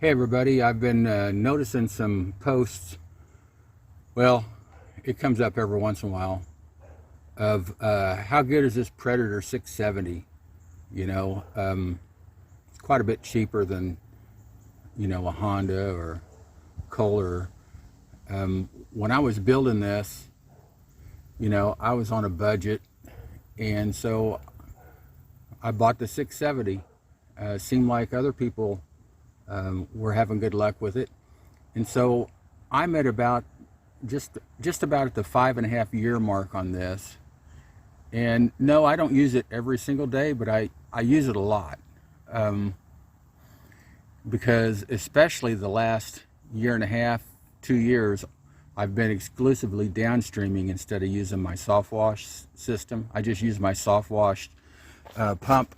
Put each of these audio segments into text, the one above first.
Hey everybody, I've been noticing some posts, well, it comes up every once in a while, of how good is this Predator 670? It's quite a bit cheaper than, a Honda or Kohler. When I was building this, I was on a budget, and so I bought the 670. Seemed like other people we're having good luck with it, and so I'm at about just about at the 5.5 year mark on this. And no, I don't use it every single day, but I use it a lot, because especially the last 1.5 years, 2 years, I've been exclusively downstreaming instead of using my soft wash system. I just use my soft wash pump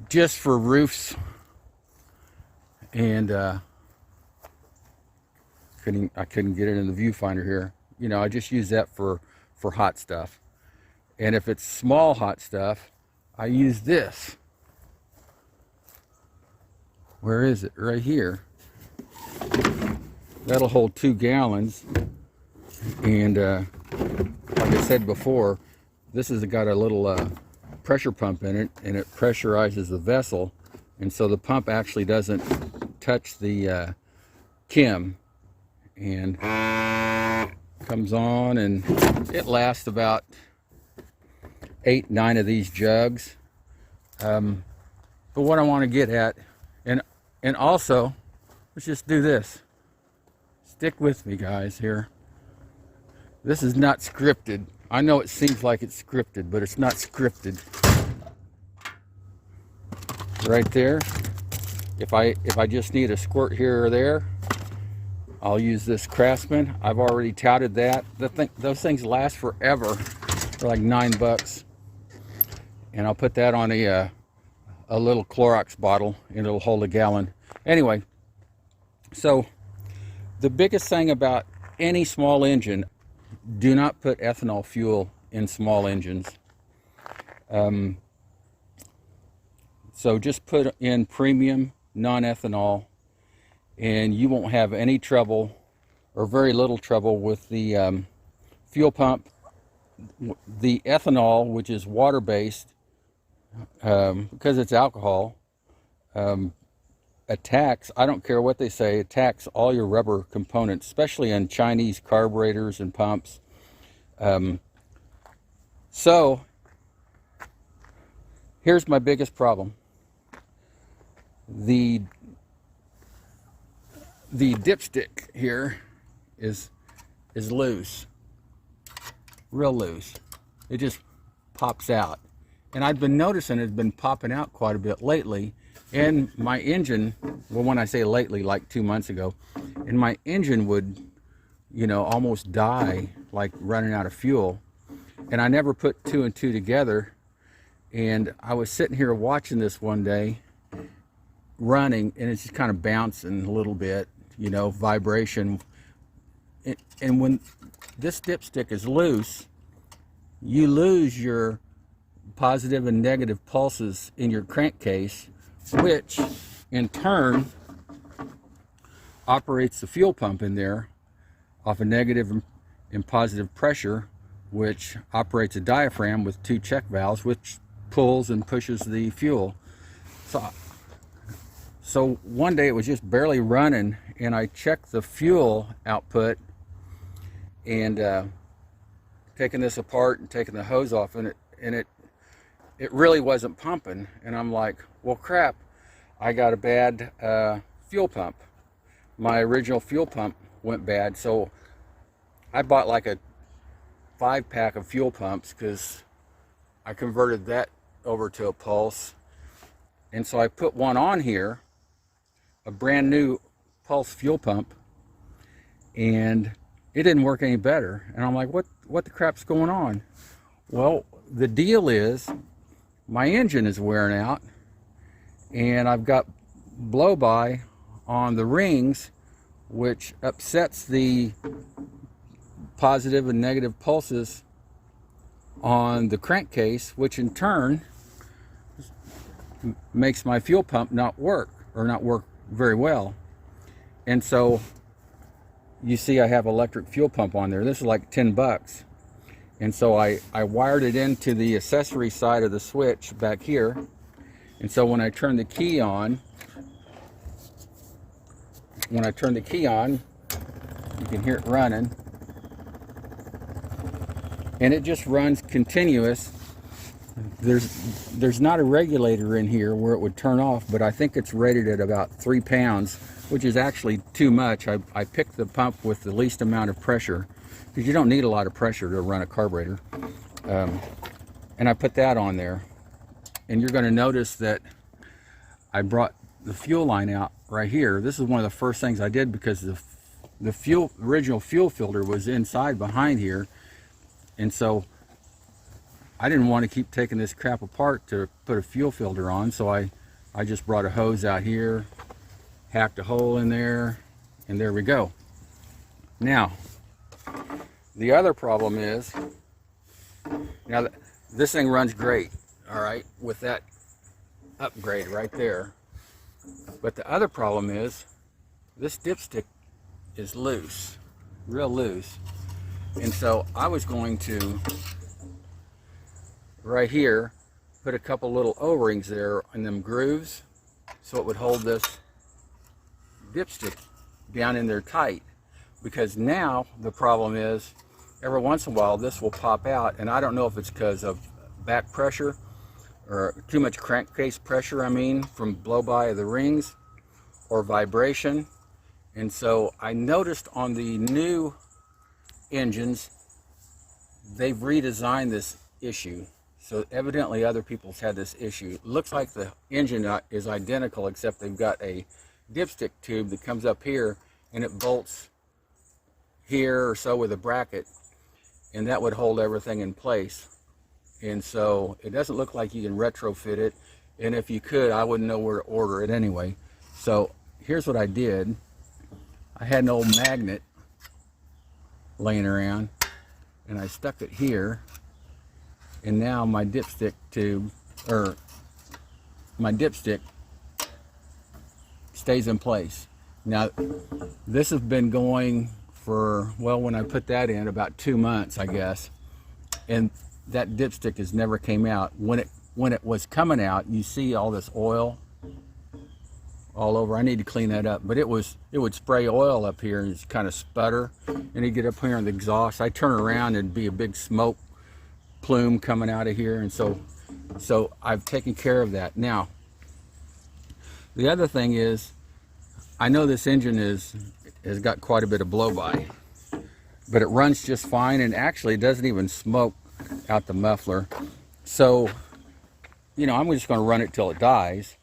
just for roofs, and I couldn't get it in the viewfinder here. I just use that for hot stuff. And if it's small hot stuff, I use this. Where is it? Right here. That'll hold 2 gallons. And like I said before, this has got a little pressure pump in it, and it pressurizes the vessel, and so the pump actually doesn't touch the Kim, and comes on, and it lasts about 8-9 of these jugs. But what I want to get at, and also, let's just do this. Stick with me, guys, here. This is not scripted. I know it seems like it's scripted, but it's not scripted. Right there. If I just need a squirt here or there, I'll use this Craftsman. I've already touted that. Those things last forever. They're like $9. And I'll put that on a little Clorox bottle, and it'll hold 1 gallon. Anyway, so the biggest thing about any small engine, do not put ethanol fuel in small engines. So just put in premium non-ethanol, and you won't have any trouble, or very little trouble, with the fuel pump. The ethanol, which is water-based, because it's alcohol, attacks, I don't care what they say, attacks all your rubber components, especially in Chinese carburetors and pumps. So here's my biggest problem. The dipstick here is loose, real loose. It just pops out, and I've been noticing it's been popping out quite a bit lately. And my engine, well, when I say lately, like 2 months ago, and my engine would, almost die, like running out of fuel. And I never put 2 and 2 together. And I was sitting here watching this one day, running, and it's just kind of bouncing a little bit, vibration. And when this dipstick is loose, you lose your positive and negative pulses in your crankcase, which in turn operates the fuel pump in there off a negative and positive pressure, which operates a diaphragm with 2 check valves, which pulls and pushes the fuel. So one day it was just barely running, and I checked the fuel output, and taking this apart and taking the hose off, and it really wasn't pumping. And I'm like, well, crap, I got a bad fuel pump. My original fuel pump went bad, so I bought like a 5-pack of fuel pumps, because I converted that over to a Pulse. And so I put one on here, a brand new Pulse fuel pump, and it didn't work any better. And I'm like, what the crap's going on? Well, the deal is my engine is wearing out, and I've got blow-by on the rings, which upsets the positive and negative pulses on the crankcase, which in turn makes my fuel pump not work very well. And so you see I have electric fuel pump on there. This is like 10 bucks. And so I wired it into the accessory side of the switch back here. And so when I turn the key on, you can hear it running. And it just runs continuous. There's not a regulator in here where it would turn off, but I think it's rated at about 3 pounds, which is actually too much. I picked the pump with the least amount of pressure, because you don't need a lot of pressure to run a carburetor. And I put that on there. And you're going to notice that I brought the fuel line out right here. This is one of the first things I did, because the original fuel filter was inside behind here. And so I didn't want to keep taking this crap apart to put a fuel filter on, so I just brought a hose out here, hacked a hole in there, and there we go. Now, the other problem is, now this thing runs great, all right, with that upgrade right there. But the other problem is, this dipstick is loose, real loose. And so I was going to, right here, put a couple little O-rings there in them grooves, so it would hold this dipstick down in there tight. Because now the problem is, every once in a while this will pop out, and I don't know if it's because of back pressure or too much crankcase pressure, I mean, from blow by of the rings, or vibration. And so I noticed on the new engines, they've redesigned this issue. So evidently other people's had this issue. It looks like the engine is identical, except they've got a dipstick tube that comes up here, and it bolts here or so with a bracket, and that would hold everything in place. And so it doesn't look like you can retrofit it, and if you could, I wouldn't know where to order it anyway. So here's what I did. I had an old magnet laying around, and I stuck it here, and now my dipstick tube, or my dipstick, stays in place. Now this has been going for, well, when I put that in, about 2 months, I guess, and that dipstick has never came out. When it was coming out, you see all this oil all over. I need to clean that up, but it would spray oil up here and it's kind of sputter, and it'd get up here in the exhaust. I turn around and be a big smoke plume coming out of here, and so I've taken care of that. Now the other thing is, I know this engine has got quite a bit of blow by, but it runs just fine, and actually it doesn't even smoke out the muffler. So, you know, I'm just going to run it till it dies.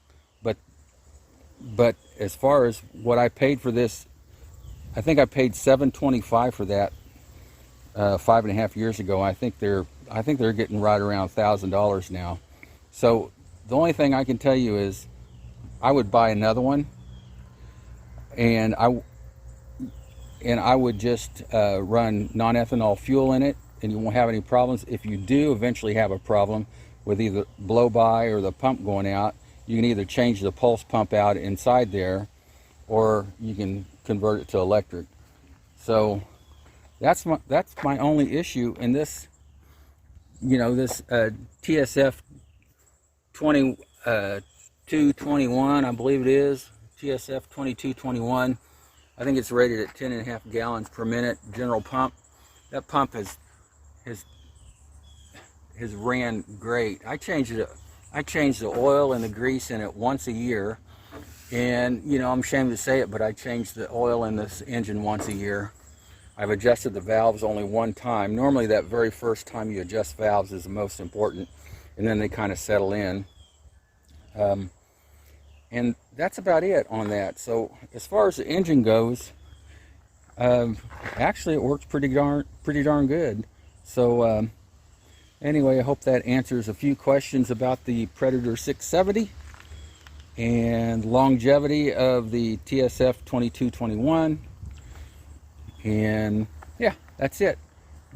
But as far as what I paid for this, I think I paid $725 for that 5.5 years ago. I think they're getting right around $1,000 now. So the only thing I can tell you is, I would buy another one, and I would just run non-ethanol fuel in it, and you won't have any problems. If you do eventually have a problem with either blow by or the pump going out, you can either change the pulse pump out inside there, or you can convert it to electric. So that's my only issue in this, you know, this TSF 2221, I believe it is, TSF 2221. I think it's rated at 10.5 gallons per minute general pump. That pump has ran great. I change the oil and the grease in it once a year, and you know, I'm ashamed to say it, but I change the oil in this engine once a year. I've adjusted the valves only one time. Normally that very first time you adjust valves is the most important, and then they kind of settle in. And that's about it on that. So as far as the engine goes, actually it works pretty darn good. So anyway, I hope that answers a few questions about the Predator 670 and longevity of the TSF 2221. And yeah, that's it.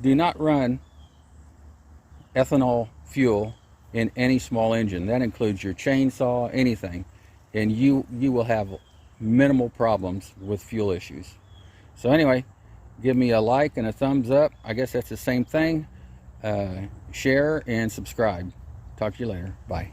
Do not run ethanol fuel in any small engine. That includes your chainsaw, anything. And you will have minimal problems with fuel issues. So anyway, give me a like and a thumbs up. I guess that's the same thing. Share and subscribe. Talk to you later. Bye.